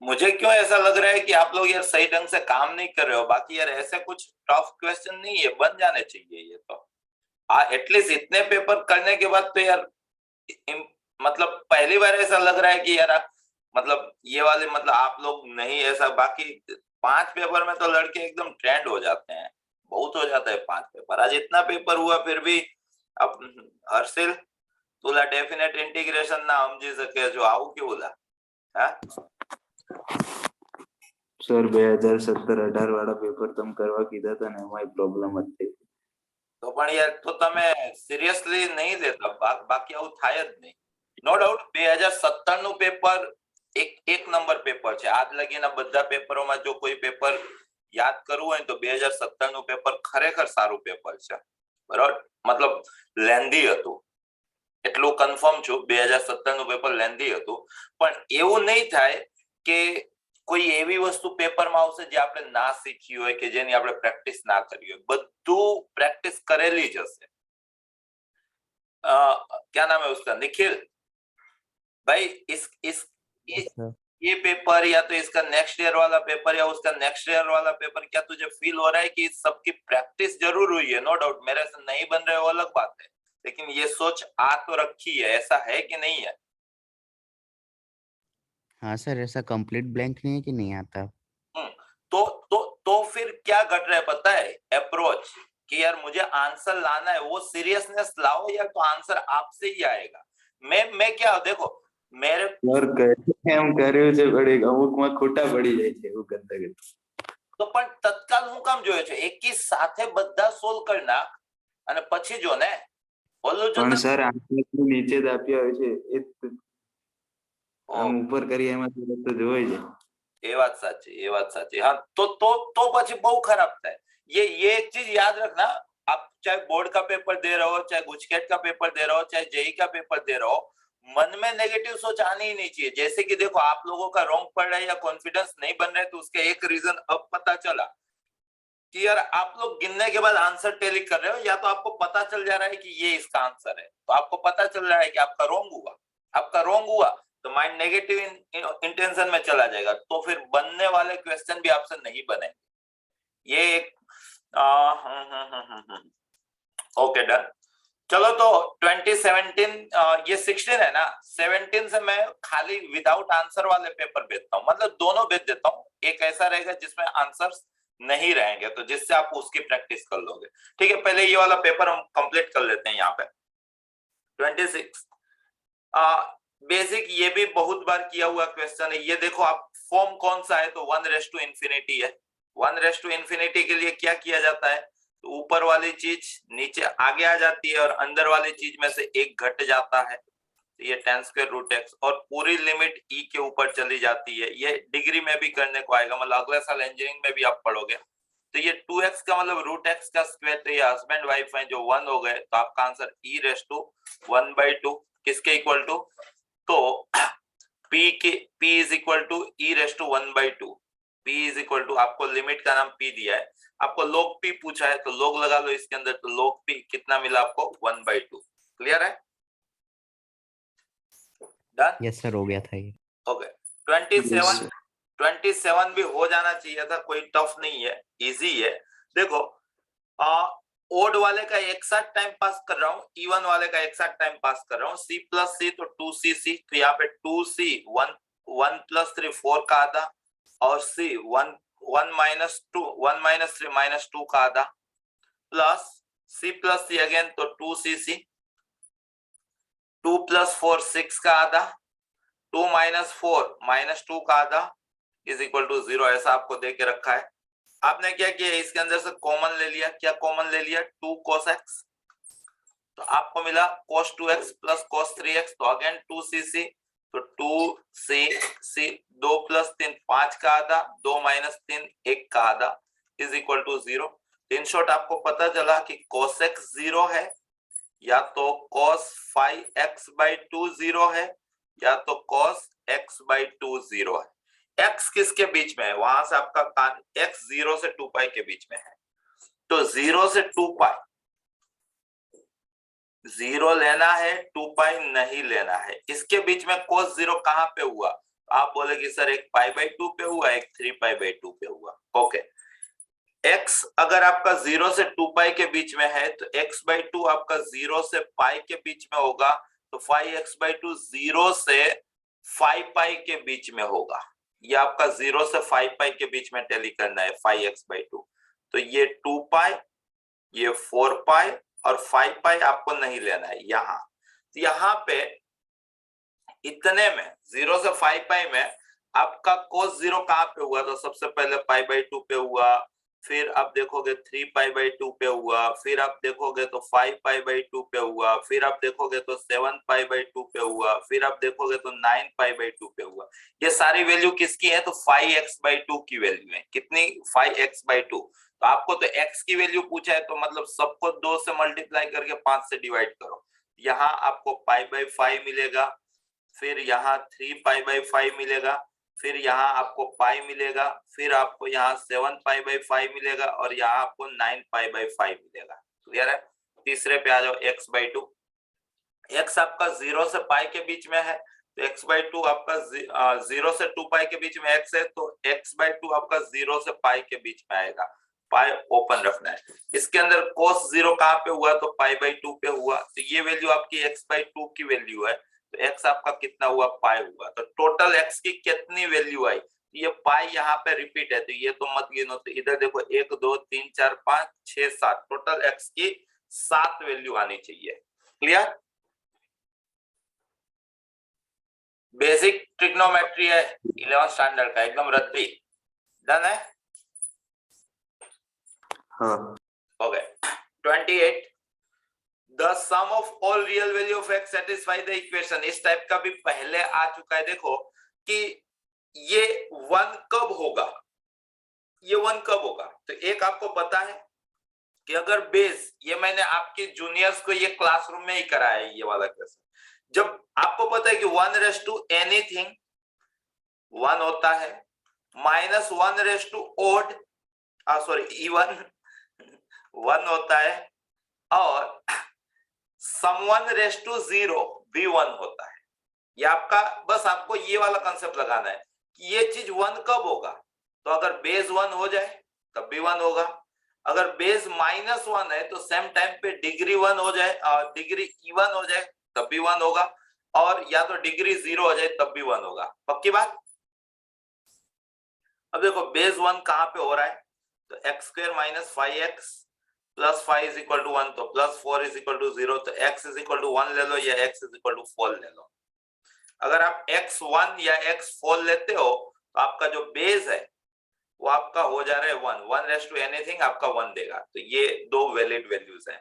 मुझे क्यों ऐसा लग रहा है कि आप लोग यार सही ढंग से काम नहीं कर रहे हो। बाकी यार ऐसे कुछ टफ क्वेश्चन नहीं है, बन जाने चाहिए ये तो। एटलीस्ट इतने पेपर करने के बाद तो यार मतलब पहली बार ऐसा लग रहा है कि यार मतलब ये वाले मतलब आप लोग नहीं ऐसा। बाकी 5 पेपर में तो लड़के एकदम ट्रेंड हो जाते हैं, बहुत हो जाता है 5 पेपर। आज इतना पेपर हुआ फिर भी अब हर्षिल तुला डेफिनेट इंटीग्रेशन ना समझी सके जो આવું કેવું લા હા સર 2017-18 વાળા પેપર તમે કરવા કીધા હતા ને એમાં પ્રોબ્લેમ જ થઈ તો પણ યાર તો તમે સિરિયસલી નહીં લેતા બાકી આવું થાય જ નહીં। નો ડાઉટ 2017 નું પેપર એક નંબર પેપર છે। આજ લગીના બધા પેપરોમાં જો કોઈ પેપર યાદ કરવું હોય તો 2017 નું પેપર ખરેખર સારું પેપર છે, બરાબર। મતલબ લેન્ધી હતું, એટલું કન્ફર્મ છું 2017 નું પેપર લેન્ધી હતું। પણ એવું નહીં થાય કે કોઈ એવી વસ્તુ પેપરમાં આવશે જે આપણે ના શીખી હોય કે જેની આપણે પ્રેક્ટિસ ના કરી હોય, બધું પ્રેક્ટિસ કરેલી જ હશે। क्या नाम है उसका, निखिल भाई। ये पेपर या तो इसका नेक्स्ट ईयर वाला पेपर या उसका नेक्स्ट ईयर वाला पेपर, क्या तुझे फील हो रहा है कि सबकी प्रैक्टिस जरूर हुई है? नो डाउट मेरे से नहीं बन रहे वो अलग बात है, लेकिन ये सोच आ तो रखी है, ऐसा है कि नहीं है? हाँ सर, ऐसा कंप्लीट ब्लैंक नहीं है कि नहीं आता। तो फिर क्या घट रहा है पता है? अप्रोच कि यार मुझे आंसर लाना है, वो सीरियसनेस लाओ यार, तो आंसर आपसे ही आएगा। मैं क्या देखो मेरे સર કેમ કર્યું છે પણ અમુકમાં ખોટા પડી જાય છે એવું કરતા કરતા તો પણ તત્કાલ હું કામ જોયો છે એકી સાથે બધા સોલ્વ કરી નાખ અને પછી જો ને બોલું જો પણ સર આંસર નીચે જ આપ્યા હોય છે એ આમ ઉપર કરી એમાં તો જોઈ જાય। ये बात साची हाँ। तो પછી બહુ ખરાબ થાય। ये एक चीज याद रखना, आप चाहे बोर्ड का पेपर दे रहे हो, चाहे गुजकेट का पेपर दे रहे हो, चाहे जेई का पेपर दे रहे हो, मन में नेगेटिव सोच आनी ही नहीं चाहिए। जैसे कि देखो आप लोगों का रॉन्ग पड़ रहा है या कॉन्फिडेंस नहीं बन रहा है, तो उसका एक रीजन अब पता चला कि यार आप लोग गिनने के बाद आंसर टैली कर रहे हो, या तो आपको पता चल जा रहा है कि ये इसका आंसर है, तो आपको पता चल रहा है कि आपका रॉन्ग हुआ। आपका रॉन्ग हुआ तो माइंड नेगेटिव इंटेंशन में चला जाएगा, तो फिर बनने वाले क्वेश्चन भी आपसे नहीं बनेंगे। ये एक ओके डन। चलो तो 2017 ये 16 है ना, 17 से मैं खाली विदाउट आंसर वाले पेपर भेजता हूँ, मतलब दोनों भेज देता हूँ। एक ऐसा रहेगा जिसमें आंसर्स नहीं रहेंगे, तो जिससे आप उसकी प्रैक्टिस कर लोगे। ठीक है, पहले ये वाला पेपर हम कंप्लीट कर लेते हैं। यहाँ पे 26 बेसिक, ये भी बहुत बार किया हुआ क्वेश्चन है। ये देखो आप फॉर्म कौन सा है, तो 1:∞ है। 1:∞ के लिए क्या किया जाता है, तो ऊपर वाली चीज नीचे आगे आ जाती है और अंदर वाली चीज में से एक घट जाता है, तो ये tan²√x, और पूरी लिमिट e के ऊपर चली जाती है। ये डिग्री में भी करने को आएगा, मतलब अगले साल इंजीनियरिंग में भी आप पढ़ोगे। तो ये 2x का मतलब √x का स्क्वायर, तो ये हस्बैंड वाइफ है जो 1 हो गए, तो आपका आंसर e⁻1/2 किसके इक्वल टू, तो p is equal to e⁻1/2। p is equal to, आपको लिमिट का नाम p दिया है, आपको log p पूछा है तो log लगा लो इसके अंदर, तो log p कितना मिला आपको 1/2। क्लियर है? डन? यस सर, हो गया था ये। ओके 27 भी हो जाना चाहिए था, कोई टफ नहीं है, इजी है। देखो ओड वाले का एक साथ टाइम पास कर रहा हूँ, इवन वाले का एक साथ टाइम पास कर रहा हूँ। c + c तो 2cc, तो यहाँ पे 2c 1 + 3 4 का आधा, और c 1 - 3 - 2 का आधा, प्लस c + c अगेन, तो 2cc 2 + 4 6 का आधा, 2 - 4 - 2 का आधा इज इक्वल टू 0। ऐसा आपको दे के रखा है। आपने क्या किया, इसके अंदर से कॉमन ले लिया। क्या कॉमन ले लिया? 2 cos x, तो आपको मिला cos 2x + cos 3x, तो अगेन 2cc, तो 2cc 2 + 3 5 का आधा, 2 - 3 1 का आधा is equal to 0। In short आपको पता चला कि cos x 0 है, या तो cos 5x/2 0 है, या तो cos x/2 0 है। x किसके बीच में है, वहां से आपका कान x 0 से 2π के बीच में है, तो 0 से 2π 0 लेना है, 2π नहीं लेना है। इसके बीच में cos 0 कहां पे हुआ, आप बोले कि सर एक π/2 पे हुआ, एक 3π/2 पे हुआ। ओके, x अगर आपका 0 से 2π के बीच में है तो x/2 आपका 0 से π के बीच में होगा, तो 5x/2 0 से 5π के बीच में होगा। ये आपका 0 से 5π के बीच में टैली करना है 5x/2। तो ये 2π, ये 4π और 5π आपको नहीं लेना है यहाँ। तो यहाँ पे इतने में 0 से 5π में आपका cos 0 कहाँ पे हुआ? तो सबसे पहले π/2 पे हुआ, फिर आप देखोगे 3π/2 पे हुआ, फिर आप देखोगे तो 5π/2 पे हुआ, फिर आप देखोगे तो 7π/2 पे हुआ, फिर आप देखोगे तो 9π/2 पे हुआ। ये सारी वैल्यू किसकी है? तो 5x/2 की वैल्यू है। कितनी? 5x/2। तो आपको तो x की वैल्यू पूछा है, तो मतलब सबको 2 से मल्टीप्लाई करके 5 से डिवाइड करो। यहाँ आपको π/5 मिलेगा, फिर यहाँ 3π/5 मिलेगा, फिर यहाँ आपको पाई मिलेगा, फिर आपको यहाँ 7π/5 मिलेगा और यहाँ आपको 9π/5 मिलेगा। क्लियर है? तीसरे पे आ जाओ, x/2। x आपका 0 से पाई के बीच में है, तो x/2 आपका 0 से 2π के बीच में x है, तो x/2 आपका 0 से पाई के बीच में आएगा। पाई ओपन रखना है। इसके अंदर cos 0 कहाँ पे हुआ? तो π/2 पे हुआ। तो ये वैल्यू आपकी x/2 की वैल्यू है, तो x आपका कितना हुआ? पाई हुआ। तो टोटल x की कितनी वैल्यू आई? ये पाई यहाँ पे रिपीट है, तो ये तो मत गिनो। तो इधर देखो 1 2 3 4 5 6 7, टोटल x की 7 वैल्यू आनी चाहिए। क्लियर? बेसिक ट्रिग्नोमेट्री है 11th स्टैंडर्ड का, एकदम रद्दी। डन है? हाँ। Okay. 28, the sum of all real value of x satisfy the equation। इस टाइप का भी पहले आ चुका है। देखो कि ये 1 कब होगा, ये 1 कब होगा? तो एक आपको पता है कि अगर बेस, ये मैंने आपके जूनियर्स को ये क्लासरूम में ही कराया है, ये वाला क्वेश्चन। जब आपको पता है कि 1/anything 1 होता है, -1/odd even 1 होता है, और sum1/0 भी 1 होता है। ये आपका, बस आपको ये वाला कंसेप्ट लगाना है कि ये चीज 1 कब होगा। तो अगर बेस 1 हो जाए तब भी 1 होगा, अगर बेस -1 है तो सेम टाइम पे डिग्री 1 हो जाए और डिग्री इवन हो जाए तब भी 1 होगा, और या तो डिग्री 0 हो जाए तब भी 1 होगा। पक्की बात? अब देखो बेस 1 कहाँ पे हो रहा है? तो x² - 5x + 5 = 1, तो +4 = 0, तो x = 1 ले लो या x = 4 ले लो। अगर आप x1 या x4 लेते हो तो आपका जो बेस है वो आपका हो जा रहा है 1, 1/anything आपका 1 देगा। तो ये दो वैलिड वैल्यूज हैं।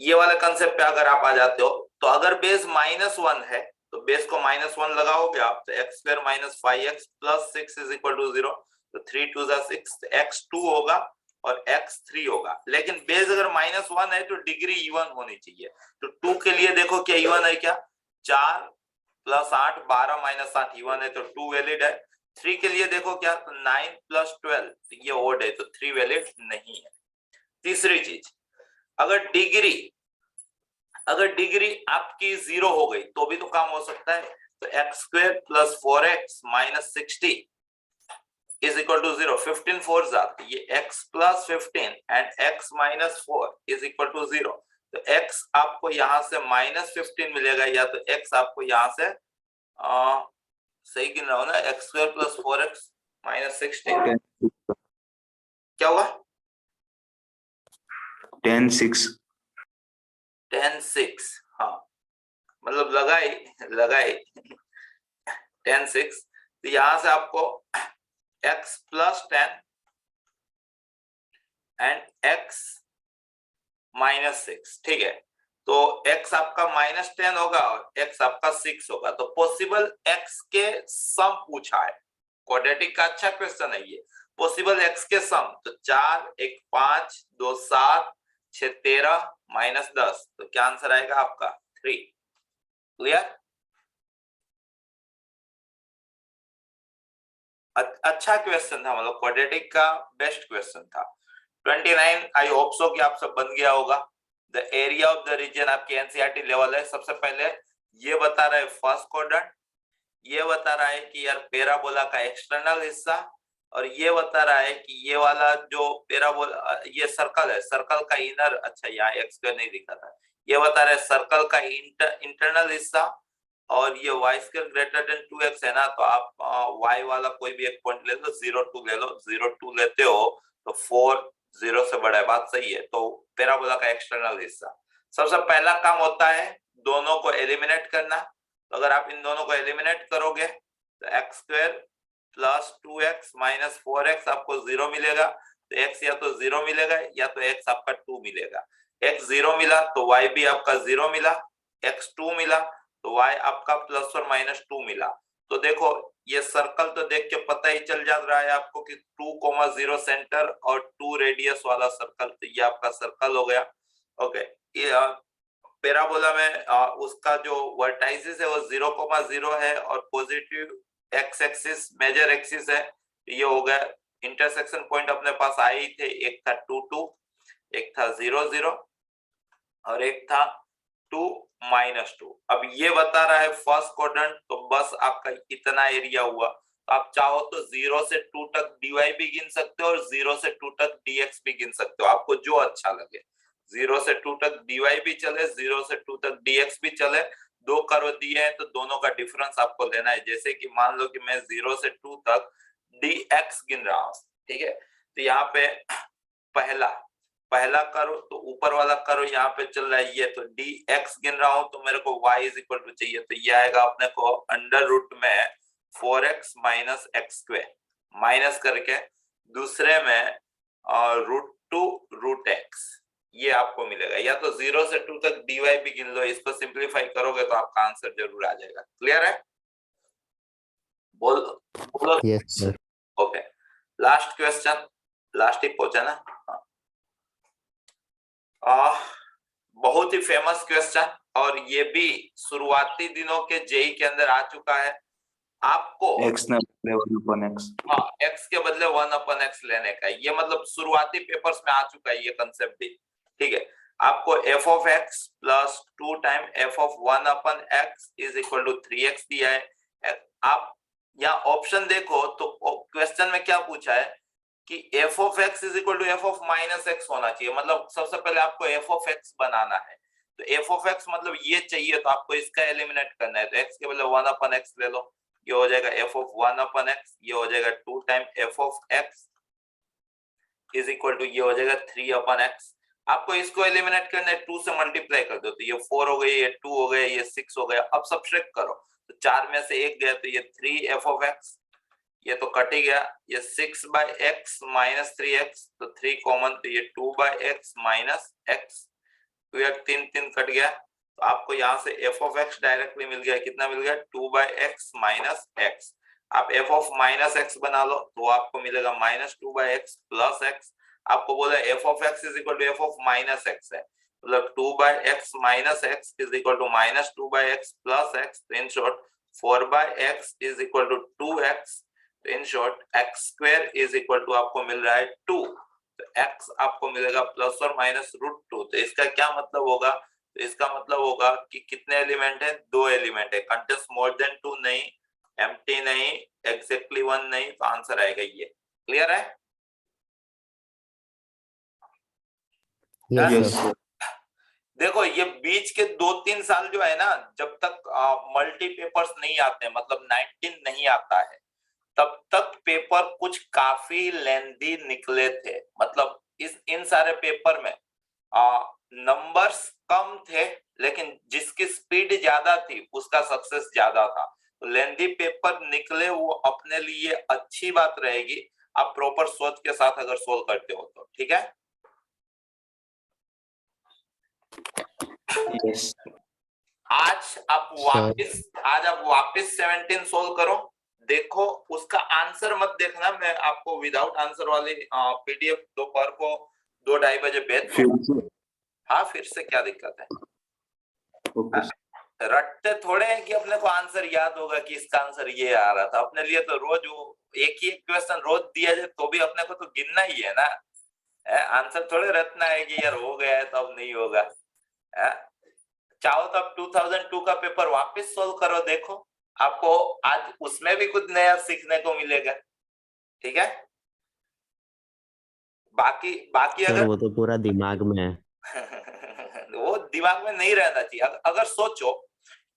ये वाला कंसेप्ट पे अगर आप आ जाते हो, तो अगर बेस -1 है तो बेस को -1 लगाओगे आप, तो x² - 5x + 6 = 0, तो 3 2 6, x2 होगा और x3 होगा। लेकिन बेस अगर -1 है तो डिग्री इवन होनी चाहिए। तो 2 के लिए देखो क्या इवन है क्या? 4 + 8 12 - 8 इवन है, तो 2 वैलिड है। 3 के लिए देखो क्या? तो 9 + 12, तो ये ओड है, तो 3 वैलिड नहीं है। तीसरी चीज, अगर डिग्री आपकी 0 हो गई तो भी तो काम हो सकता है। तो x² + 4x - 60 = 0, 15 4s are, ये x + 15 and x - 4 = 0। तो x आपको यहाँ से -15 मिलेगा, या तो x आपको यहाँ से सही गिन रहा हूं ना, x² + 4x - 60 क्या होगा? 10 6। 10 6, हाँ मतलब लगाई 10 6। तो यहां से आपको x + 10 and x - 6, ठीक है। तो x आपका -10 होगा और x आपका 6 होगा। तो पॉसिबल x के सम पूछा है। क्वाड्रेटिक का अच्छा क्वेश्चन है ये। पॉसिबल x के सम, तो 4 1 5 2 7 6 13 -10, तो क्या आंसर आएगा आपका? 3। क्लियर? अच्छा क्वेश्चन था, मतलब क्वाड्रेटिक का बेस्ट क्वेश्चन था। 29, आई होप सो कि आप सब बन गया होगा। The area of the region आपकी एनसीईआरटी लेवल है। सबसे पहले ये बता रहा है फर्स्ट क्वाड्रेंट, ये बता रहा है कि यार पैराबोला का एक्सटर्नल हिस्सा, और ये बता रहा है कि ये वाला जो पैराबोला, ये सर्कल है, सर्कल का इनर, अच्छा यहाँ एक्स स्क्वायर नहीं दिखा था, ये बता रहा है सर्कल का इंटरनल हिस्सा, और ये Y square greater than 2x है ना, तो आप y वाला कोई भी एक पॉइंट ले लो, 0 2 ले लो, 0 2 लेते हो तो 4 0 से बड़ा है, बात सही है। तो पैराबोला का एक्सटर्नल हिस्सा, सबसे पहला काम होता है दोनों को एलिमिनेट करना। तो अगर आप इन दोनों को एलिमिनेट करोगे तो x square plus 2x minus 4x आपको 0 मिलेगा। तो x या तो 0 मिलेगा या तो x आपका 2 मिलेगा। x 0 मिला तो y भी आपका 0 मिला, x 2 मिला तो y आपका प्लस और माइनस 2 मिला। तो देखो ये सर्कल तो देख के पता ही चल जा रहा है आपको कि 2,0 सेंटर और 2 रेडियस वाला सर्कल, तो ये आपका सर्कल हो गया। ओके, पैराबोला में उसका जो वर्टाइसिस है वो 0,0 है और positive X axis major axis है, ये हो गया। इंटरसेक्शन पॉइंट अपने पास आए ही थे, एक था 2 2, एक था 0 0 और एक था 2 -2। अब ये बता रहा है फर्स्ट क्वाड्रेंट, तो बस आपका इतना एरिया हुआ। तो आप चाहो तो 0 से 2 तक dy भी गिन सकते हो और 0 से 2 तक dx भी गिन सकते हो, आपको जो अच्छा लगे। 0 से 2 तक dy भी चले, 0 से 2 तक dx भी चले। दो कर्व दिए हैं तो दोनों का डिफरेंस आपको लेना है। जैसे कि मान लो कि मैं 0 से 2 तक dx गिन रहा हूं, ठीक है। तो यहाँ पे पहला करो तो ऊपर वाला करो यहाँ पे चल रहा है ये, तो dx गिन रहा हूं तो मेरे को y इज इक्वल टू चाहिए, तो ये आएगा अपने को अंडर रूट में 4x minus x square, minus करके दूसरे में √2√x, ये आपको मिलेगा। या तो 0 से 2 तक dy भी गिन लो, इसको सिंप्लीफाई करोगे तो आपका आंसर जरूर आ जाएगा। क्लियर है? बोलो। Yes sir. Okay, last question, लास्ट ही पहुंचा ना। बहुत ही फेमस क्वेश्चन, और ये भी शुरुआती दिनों के जेई के अंदर आ चुका है। आपको x ना बदले 1/x। हाँ, x के बदले 1/x लेने का, ये मतलब शुरुआती पेपर्स में आ चुका है ये कंसेप्ट भी, ठीक है। आपको f of x plus 2 time f of 1/x is equal to 3x दिया है। आप यहाँ ऑप्शन देखो तो क्वेश्चन में क्या पूछा है कि f of x is equal to f of minus x होना चाहिए। मतलब सबसे पहले आपको f of x बनाना है, तो f of x मतलब ये चाहिए, तो आपको इसका एलिमिनेट करना है। तो x के बदले 1/x ले लो, ये हो जाएगा f of 1/x, ये हो जाएगा 2 time f of x is equal to, ये हो जाएगा 3/x। आपको इसको एलिमिनेट करना है, 2 से मल्टीप्लाई कर दो तो ये 4 हो गई, ये 2 हो गया, ये 6 हो गया। अब सब्ट्रैक्ट करो तो 4 में से 1 गया तो ये 3f of x, ये तो कट ही गया। ये 6/x माइनस 3x, तो 3 कॉमन, तो ये 2/x माइनस x, तो ये 3 कट गया। तो आपको यहाँ से f of x डायरेक्टली मिल गया, कितना मिल गया 2/x माइनस x। आप f of माइनस x बना लो तो आपको मिलेगा माइनस 2/x प्लस x। आपको बोला f of x is equal to f of minus x है, मतलब 2/x minus x is equal to minus 2/x plus x। तो in short 4/x is equal to 2x। तो in short x square is equal to आपको मिल रहा है 2, तो x आपको मिलेगा प्लस और माइनस √2। तो इसका क्या मतलब होगा, तो इसका मतलब होगा कि कितने एलिमेंट है, 2 एलिमेंट है, कंटेंट्स मोर देन 2 नहीं, एम्प्टी नहीं, एग्जैक्टली 1 नहीं, तो आंसर आएगा ये। क्लियर है? Yes sir. देखो ये बीच के 2-3 साल जो है ना, जब तक मल्टी पेपर्स नहीं आते, मतलब 19 नहीं आता है, तब तक पेपर कुछ काफी लेंथी निकले थे। मतलब इन सारे पेपर में नंबर्स कम थे, लेकिन जिसकी स्पीड ज्यादा थी उसका सक्सेस ज्यादा था। तो लेंथी पेपर निकले, वो अपने लिए अच्छी बात रहेगी, आप प्रॉपर सोच के साथ अगर सोल्व करते हो तो। ठीक है, यस आज आप वापस 17 सोल्व करो। देखो उसका आंसर मत देखना, मैं आपको विदाउट आंसर वाली पीडीएफ दोपहर को 2-2:30 बजे भेज दूंगा। हाँ, फिर से क्या दिक्कत है? ओके रटते थोड़े हैं कि अपने को आंसर याद होगा कि इसका आंसर ये आ रहा था। अपने लिए तो रोज वो एक ही क्वेश्चन रोज दिया जाए तो भी अपने को तो गिनना ही है ना। आंसर थोड़े रटना है कि यार हो गया है तो अब नहीं होगा। चाहो तो अब 2002 का पेपर वापस सोल्व करो, देखो आपको आज उसमें भी कुछ नया सीखने को मिलेगा। ठीक है, बाकी बाकी सर अगर वो तो पूरा दिमाग में है। वो दिमाग में नहीं रहना चाहिए। अगर सोचो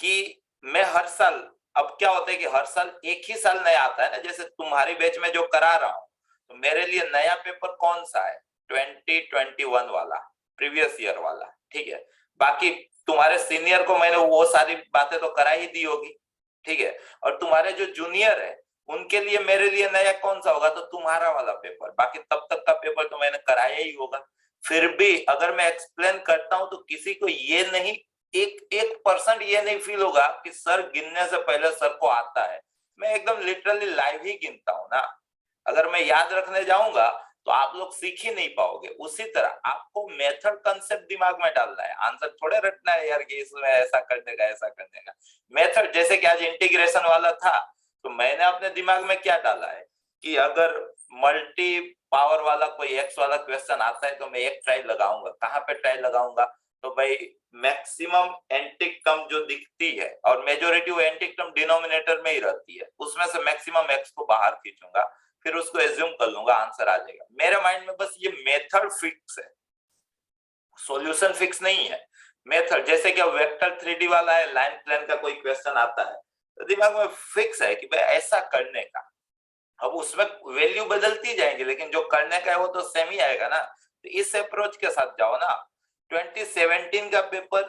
कि मैं हर साल, अब क्या होता है कि हर साल एक ही साल नया आता है ना, जैसे तुम्हारी बैच में जो करा रहा हूं, तो मेरे लिए नया पेपर कौन सा है, 2021 वाला, प्रीवियस ईयर वाला। ठीक है, बाकी तुम्हारे सीनियर को मैंने वो सारी बातें तो करा ही दी होगी। ठीक है, और तुम्हारे जो जूनियर है उनके लिए मेरे लिए नया कौन सा होगा, तो तुम्हारा वाला पेपर। बाकी तब तक का पेपर तो मैंने कराया ही होगा। फिर भी अगर मैं एक्सप्लेन करता हूं तो किसी को ये नहीं, 1% ये नहीं फील होगा कि सर गिनने से पहले सर को आता है। मैं एकदम लिटरली लाइव ही गिनता हूं ना। अगर मैं याद रखने जाऊंगा तो आप लोग सीख ही नहीं पाओगे। उसी तरह आपको मेथड कंसेप्ट दिमाग में डालना है, आंसर थोड़े रटना है यार कि इसमें ऐसा करने का ऐसा करने का। मेथड, जैसे कि आज इंटीग्रेशन वाला था, तो मैंने अपने दिमाग में क्या डाला है कि अगर मल्टी पावर वाला कोई एक्स वाला क्वेश्चन आता है तो मैं एक ट्राई लगाऊंगा। कहाँ पे ट्राई लगाऊंगा, तो भाई मैक्सिमम एंटिक टर्म जो दिखती है और मेजोरिटी वो एंटिक टर्म डिनोमिनेटर में ही रहती है, उसमें से मैक्सिमम एक्स को बाहर खींचूंगा, फिर उसको एज्यूम कर लूंगा, आंसर आ जाएगा। मेरे माइंड में बस ये मेथड फिक्स है, सॉल्यूशन फिक्स नहीं है। मेथड, जैसे कि वेक्टर 3D वाला है, लाइन प्लेन का कोई क्वेश्चन आता है तो दिमाग में फिक्स है कि भाई ऐसा करने का। अब उसमें वैल्यू बदलती जाएंगी लेकिन जो करने का है वो तो सेम ही आएगा ना। तो इस अप्रोच के साथ जाओ ना। 2017 का पेपर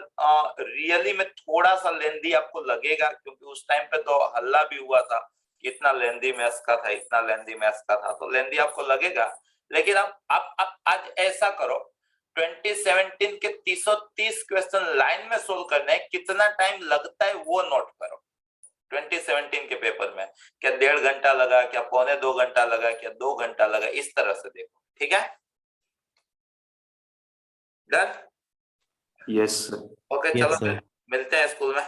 रियली में थोड़ा सा लेंदी आपको लगेगा, क्योंकि उस टाइम पे तो हल्ला भी हुआ था कि इतना लेंदी मैथ्स का था, इतना लेंदी मैथ्स का था, तो लेंदी आपको लगेगा। लेकिन अब आज ऐसा करो, 2017 के 330 क्वेश्चन लाइन में सोल्व करने हैं, कितना टाइम लगता है वो नोट करो। 2017 के पेपर में क्या 1.5 घंटा लगा, क्या 1.25 घंटा लगा, क्या 2 घंटा लगा, इस तरह से देखो। ठीक है, done? Yes sir. Okay, Yes, चलो sir. मिलते हैं स्कूल में।